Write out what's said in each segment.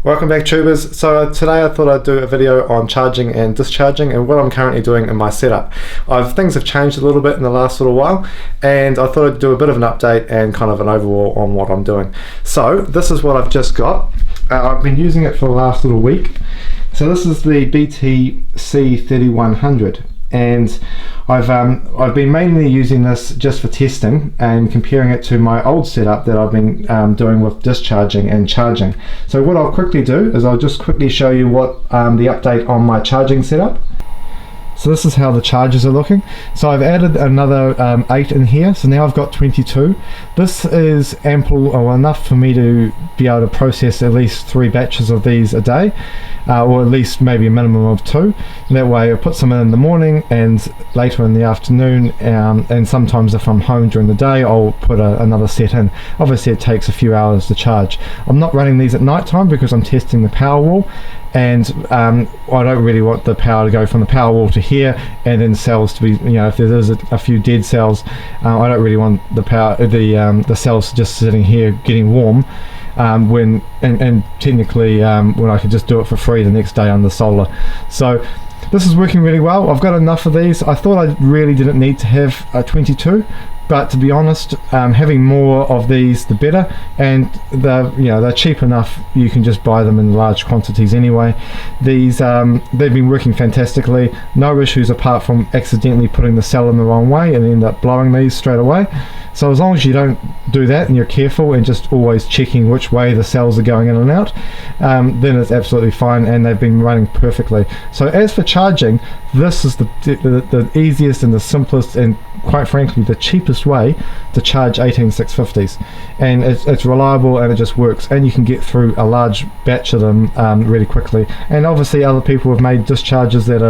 Welcome back, tubers. So today I thought I'd do a video on charging and discharging and what I'm currently doing in my setup. Things have changed a little bit in the last little while, and I thought I'd do a bit of an update and kind of an overall on what I'm doing. So this is what I've just got. I've been using it for the last little week. So this is the C3100, and I've been mainly using this just for testing and comparing it to my old setup that I've been doing with discharging and charging. So what I'll quickly do is I'll just quickly show you what the update on my charging setup. So this is how the chargers are looking. So I've added another 8 in here, so now I've got 22. This is ample or enough for me to be able to process at least 3 batches of these a day, or at least maybe a minimum of 2. And that way I put some in the morning and later in the afternoon, and sometimes if I'm home during the day I'll put another set in. Obviously it takes a few hours to charge. I'm not running these at night time because I'm testing the Powerwall, and I don't really want the power to go from the Powerwall to here and then cells to be, if there is a few dead cells, I don't really want the cells just sitting here getting warm when technically when I could just do it for free the next day under solar. So this is working really well. I've got enough of these. I thought I really didn't need to have 22, but to be honest, having more of these the better, and they're cheap enough. You can just buy them in large quantities anyway. These they've been working fantastically. No issues apart from accidentally putting the cell in the wrong way and end up blowing these straight away. So as long as you don't do that and you're careful and just always checking which way the cells are going in and out, then it's absolutely fine, and they've been running perfectly. So as for charging, this is the easiest and the simplest and quite frankly the cheapest way to charge 18650s, and it's reliable and it just works, and you can get through a large batch of them really quickly. And obviously other people have made dischargers that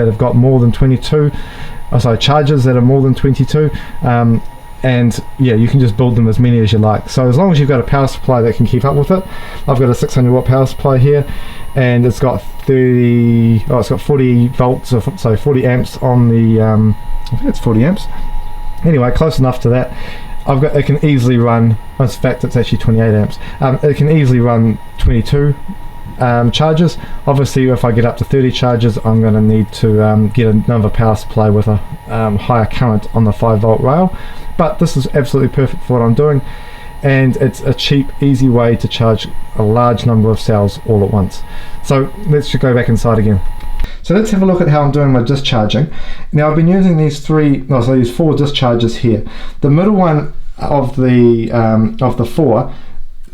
have got more than 22, chargers that are more than 22, and yeah, you can just build them as many as you like. So as long as you've got a power supply that can keep up with it. I've got a 600 watt power supply here, and it's got 40 volts, so 40 amps on the I think it's 40 amps. Anyway, close enough to that. It can easily run, in fact it's actually 28 amps. It can easily run 22 chargers. Obviously if I get up to 30 chargers I'm going to need to get another power supply with a higher current on the 5 volt rail, but this is absolutely perfect for what I'm doing, and it's a cheap, easy way to charge a large number of cells all at once. So let's just go back inside again. So let's have a look at how I'm doing my discharging. Now I've been using these 4 dischargers here. The middle one of the 4,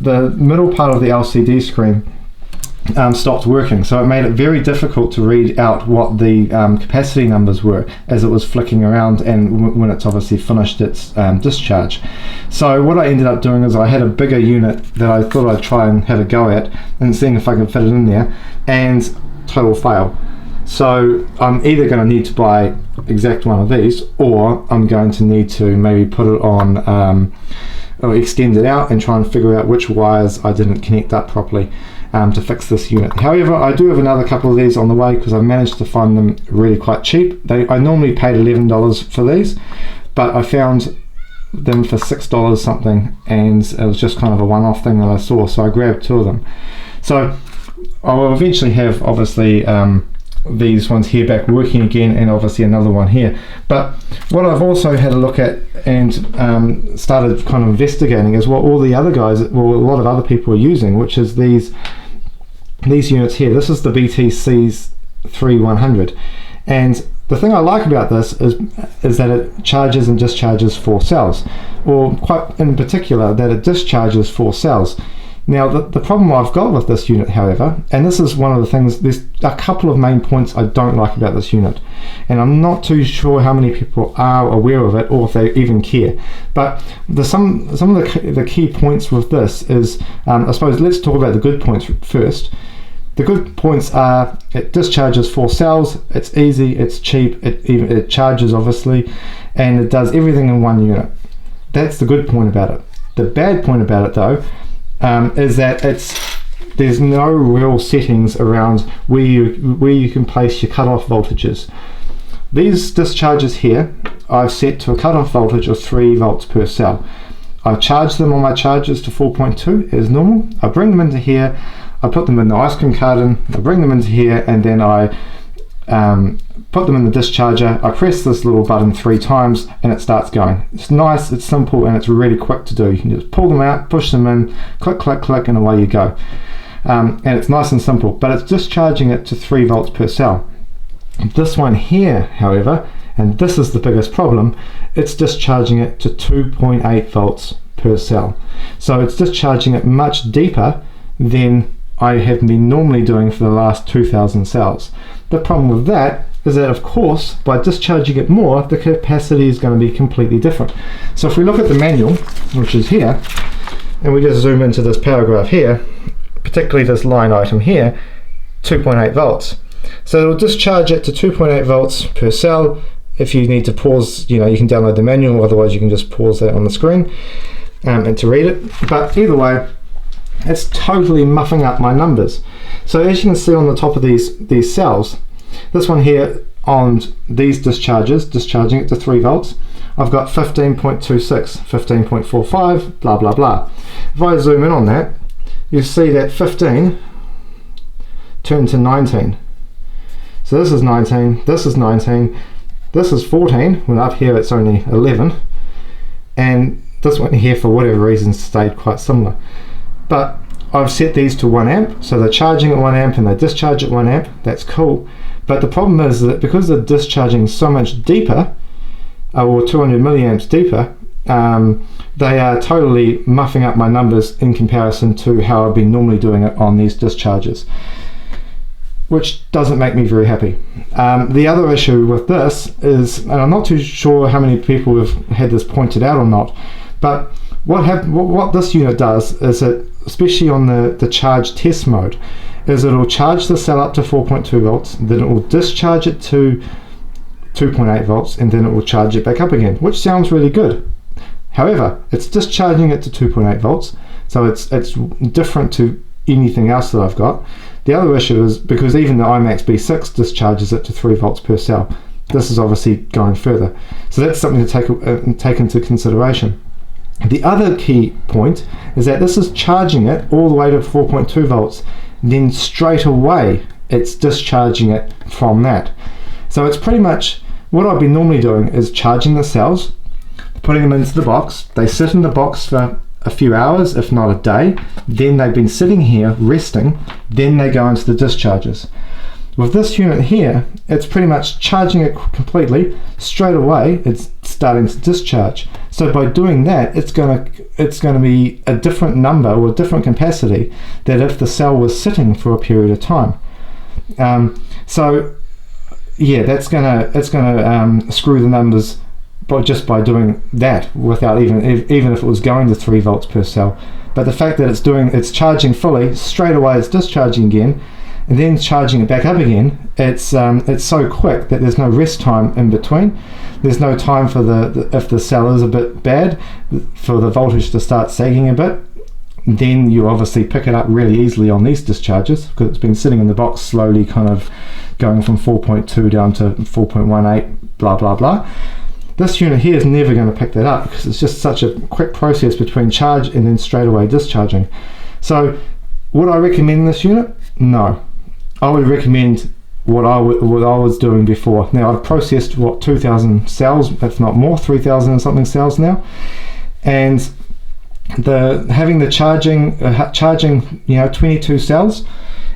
the middle part of the LCD screen stopped working, so it made it very difficult to read out what the capacity numbers were as it was flicking around and when it's obviously finished its discharge. So what I ended up doing is I had a bigger unit that I thought I'd try and have a go at and seeing if I could fit it in there, and total fail. So I'm either going to need to buy exact one of these, or I'm going to need to maybe put it on or extend it out and try and figure out which wires I didn't connect up properly to fix this unit. However, I do have another couple of these on the way because I managed to find them really quite cheap. I normally paid $11 for these, but I found them for $6 something, and it was just kind of a one-off thing that I saw, so I grabbed 2 of them. So I will eventually have obviously these ones here back working again, and obviously another one here. But what I've also had a look at and started kind of investigating is what all the other guys, well, a lot of other people are using, which is these units here. This is the C3100, and the thing I like about this is that it charges and discharges 4 cells, or quite in particular that it discharges 4 cells. Now the problem I've got with this unit, however, and this is one of the things, there's a couple of main points I don't like about this unit, and I'm not too sure how many people are aware of it or if they even care. But some of the key points with this is, I suppose let's talk about the good points first. The good points are it discharges 4 cells, it's easy, it's cheap, it charges obviously, and it does everything in one unit. That's the good point about it. The bad point about it though is that there's no real settings around where you can place your cutoff voltages. These dischargers here I've set to a cutoff voltage of 3 volts per cell. I charge them on my chargers to 4.2 as normal. I bring them into here, I put them in the ice cream carton, I bring them into here, and then I put them in the discharger. I press this little button 3 times and it starts going. It's nice, it's simple, and it's really quick to do. You can just pull them out, push them in, click, click, click, and away you go. And it's nice and simple, but it's discharging it to 3 volts per cell. This one here, however, and this is the biggest problem, it's discharging it to 2.8 volts per cell. So it's discharging it much deeper than I have been normally doing for the last 2,000 cells. The problem with that is that, of course, by discharging it more, the capacity is going to be completely different. So if we look at the manual, which is here, and we just zoom into this paragraph here, particularly this line item here, 2.8 volts. So it'll discharge it to 2.8 volts per cell. If you need to pause, you can download the manual, otherwise you can just pause that on the screen and to read it. But either way, it's totally muffing up my numbers. So as you can see on the top of these cells, this one here on these dischargers, discharging it to 3 volts, I've got 15.26, 15.45, blah blah blah. If I zoom in on that, you see that 15 turned to 19. So this is 19, this is 19, this is 14, when up here it's only 11, and this one here for whatever reason stayed quite similar. But I've set these to 1 amp, so they're charging at 1 amp and they discharge at 1 amp, that's cool. But the problem is that because they're discharging so much deeper, or 200 milliamps deeper, they are totally muffing up my numbers in comparison to how I've been normally doing it on these dischargers, which doesn't make me very happy. The other issue with this is, and I'm not too sure how many people have had this pointed out or not, but what this unit does is it, especially on the charge test mode, is it'll charge the cell up to 4.2 volts, then it will discharge it to 2.8 volts, and then it will charge it back up again, which sounds really good. However, it's discharging it to 2.8 volts, so it's different to anything else that I've got. The other issue is because even the iMax B6 discharges it to 3 volts per cell. This is obviously going further. So that's something to take into consideration. The other key point is that this is charging it all the way to 4.2 volts, then straight away it's discharging it from that. So it's pretty much what I've been normally doing is charging the cells, putting them into the box. They sit in the box for a few hours, if not a day, then they've been sitting here resting, then they go into the dischargers. With this unit here, it's pretty much charging it completely, straight away it's starting to discharge. So by doing that, it's going to be a different number or a different capacity than if the cell was sitting for a period of time. So yeah, it's going to screw the numbers just by doing that, without even if it was going to 3 volts per cell. But the fact that it's charging fully, straight away it's discharging again, and then charging it back up again, it's so quick that there's no rest time in between. There's no time for if the cell is a bit bad, for the voltage to start sagging a bit. Then you obviously pick it up really easily on these dischargers, because it's been sitting in the box slowly kind of going from 4.2 down to 4.18, blah blah blah. This unit here is never going to pick that up because it's just such a quick process between charge and then straight away discharging. So would I recommend this unit? No. I would recommend what I was doing before. Now I've processed 2,000 cells, if not more, 3,000 and something cells now, and having the charging 22 cells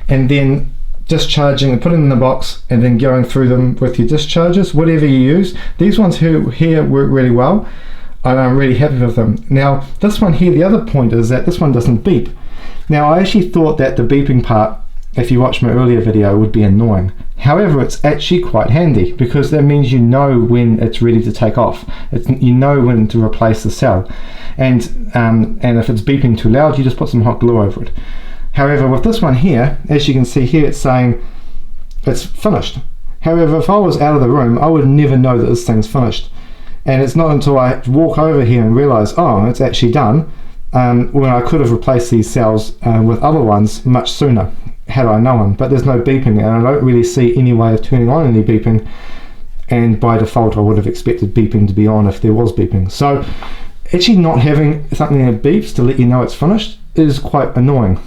and then discharging and putting them in the box and then going through them with your dischargers, whatever you use. These ones here work really well and I'm really happy with them. Now this one here, the other point is that this one doesn't beep. Now I actually thought that the beeping part, if you watched my earlier video, would be annoying. However, it's actually quite handy because that means you know when it's ready to take off. You know when to replace the cell, and if it's beeping too loud, you just put some hot glue over it. However, with this one here, as you can see here, it's saying it's finished. However, if I was out of the room, I would never know that this thing's finished. And it's not until I walk over here and realize, oh, it's actually done, when I could have replaced these cells with other ones much sooner, had I known. But there's no beeping, and I don't really see any way of turning on any beeping. And by default, I would have expected beeping to be on if there was beeping. So actually not having something that beeps to let you know it's finished is quite annoying.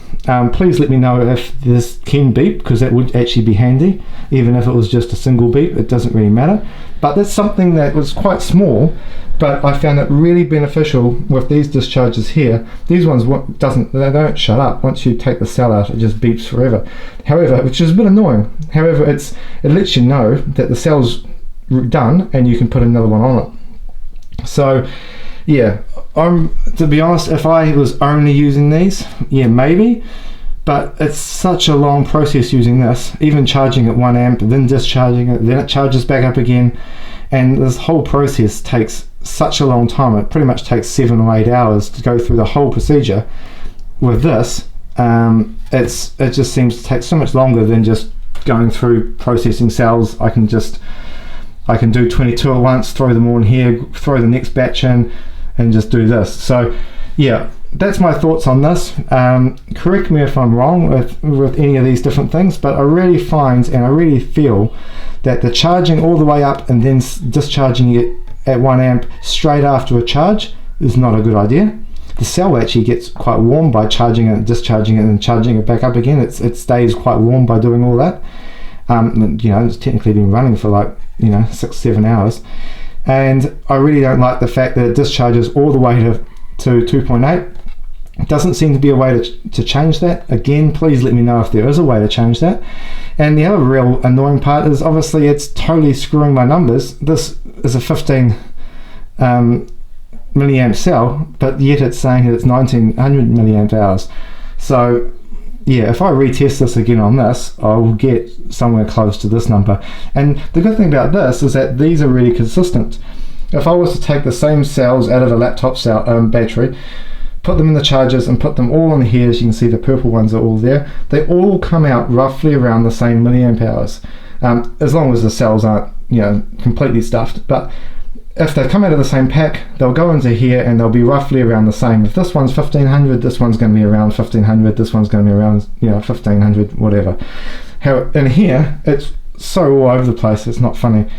Please let me know if this can beep, because that would actually be handy. Even if it was just a single beep, it doesn't really matter. But that's something that was quite small, but I found it really beneficial with these dischargers here. These ones they don't shut up. Once you take the cell out, it just beeps forever. However, which is a bit annoying. However, it lets you know that the cell's done and you can put another one on it. So yeah, to be honest, if I was only using these, yeah, maybe, but it's such a long process using this, even charging at 1 amp, then discharging it, then it charges back up again, and this whole process takes such a long time. It pretty much takes 7 or 8 hours to go through the whole procedure. With this, it just seems to take so much longer than just going through processing cells. I can do 22 at once, throw them all in here, throw the next batch in, and just do this. So yeah, that's my thoughts on this. Correct me if I'm wrong with any of these different things, but I really find and I really feel that the charging all the way up and then discharging it at 1 amp straight after a charge is not a good idea. The cell actually gets quite warm by charging it, discharging it, and charging it back up again. It stays quite warm by doing all that. You know, it's technically been running for like 6-7 hours, and I really don't like the fact that it discharges all the way to 2.8. Doesn't seem to be a way to change that. Again, please let me know if there is a way to change that. And the other real annoying part is obviously it's totally screwing my numbers. This is a 15 milliamp cell, but yet it's saying that it's 1900 milliamp hours. So yeah, if I retest this again on this, I will get somewhere close to this number. And the good thing about this is that these are really consistent. If I was to take the same cells out of a laptop cell battery, put them in the chargers and put them all in here, as you can see the purple ones are all there, they all come out roughly around the same milliamp hours, as long as the cells aren't completely stuffed. But if they come out of the same pack, they'll go into here and they'll be roughly around the same. If this one's 1500, this one's going to be around 1500, this one's going to be around 1500, whatever. In here, it's so all over the place, it's not funny.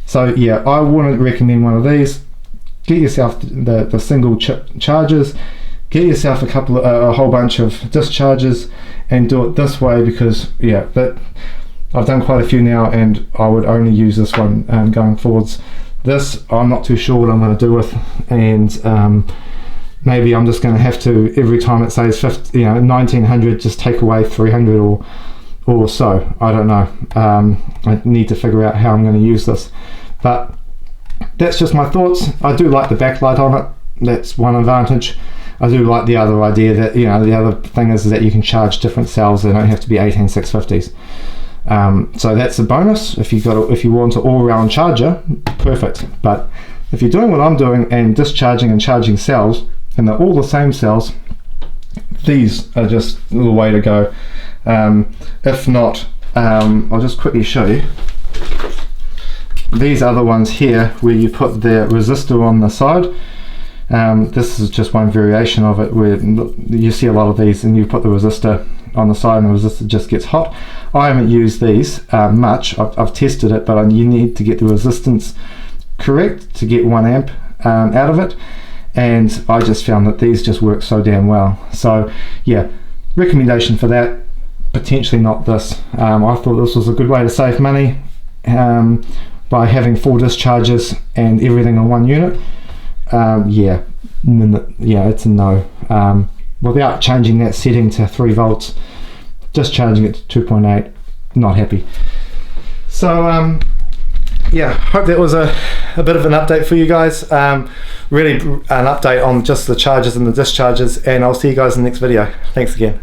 So yeah, I wouldn't recommend one of these. Get yourself the single chip chargers, get yourself a whole bunch of dischargers, and do it this way, because yeah, I've done quite a few now, and I would only use this one going forwards. This I'm not too sure what I'm going to do with, and maybe I'm just going to have to, every time it says 1900, just take away 300 or so. I don't know. I need to figure out how I'm going to use this, but that's just my thoughts. I do like the backlight on it. That's one advantage. I do like the other idea that the other thing is that you can charge different cells. They don't have to be 18650s. So that's a bonus. If you want an all-round charger, perfect. But if you're doing what I'm doing and discharging and charging cells, and they're all the same cells, these are just the way to go. If not, I'll just quickly show you. These other ones here, where you put the resistor on the side, this is just one variation of it, where you see a lot of these and you put the resistor on the side and the resistor just gets hot. I haven't used these much. I've tested it, but you need to get the resistance correct to get 1 amp out of it, and I just found that these just work so damn well. So yeah, recommendation for that. Potentially not this. I thought this was a good way to save money by having 4 dischargers and everything on 1 unit. Yeah, it's a no. Without changing that setting to 3 volts, just charging it to 2.8, not happy. So yeah, hope that was a bit of an update for you guys. Really an update on just the chargers and the dischargers, and I'll see you guys in the next video. Thanks again.